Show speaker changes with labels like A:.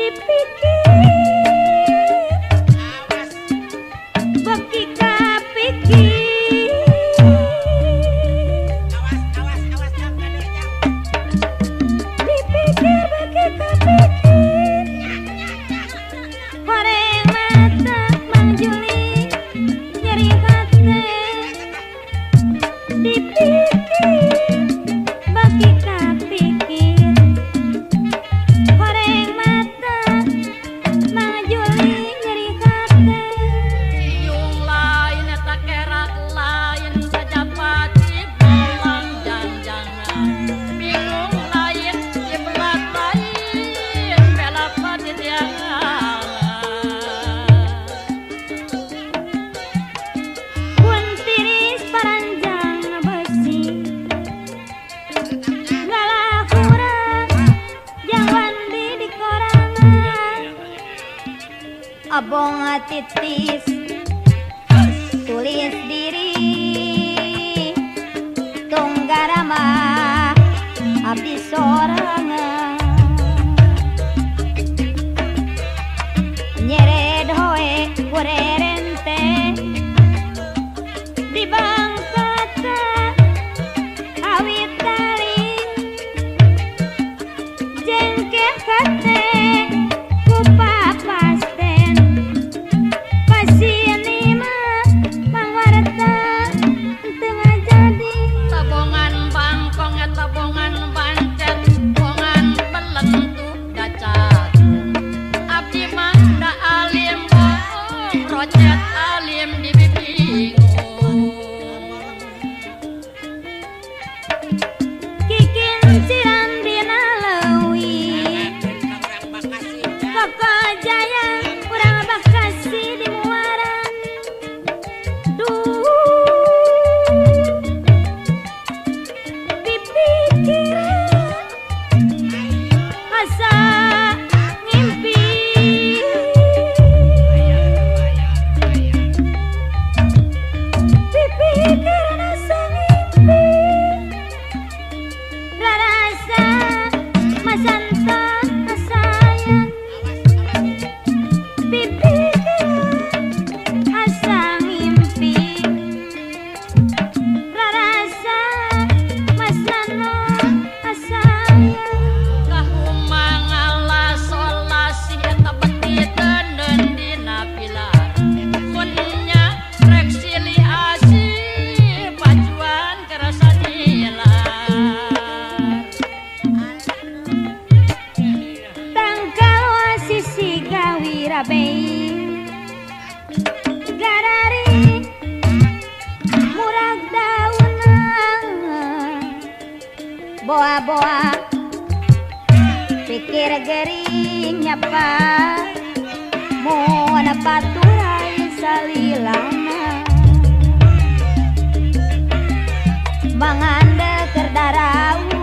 A: dipikir beki kapikir dipikir beki kapikir horeng mata Mang Juli nyeri hati dipikir beki kapikir horeng mata Mang Juli nyeri hati
B: Siung lain eta kerak lain sajapati bolang janjangan bingung lain cibelat lain bela pati tiangan
A: pun tiris paranjang besi galah kurang jangan di korangan abong titis tulis diri tunggarama abdi sorangan nyered hoe kurerente di bangkata awit taling jengke kate kupapasten pasienima mangwarta tengah jadi
B: tabongan bangkong tabongan bancet bongan belentu dacat abdi mah da alim bohong rocet alim di bingung
A: kikin siran dina leuwih Koko Jaya urang Bakasi di Muaran duh dipikiran asa ngimpi dipikiran asa ngimpi rarasa masanta asayan dipikiran asa ngimpi rarasa masana asayan
B: kahumang alas solasi eta beti tenden dina pilar munnya rek silih asih pajuan kerasa nilar
A: tangkal sisi gawira bei garari murag daunan boa-boa pikir gering nyapa mau paturai salilana manganda kerdarau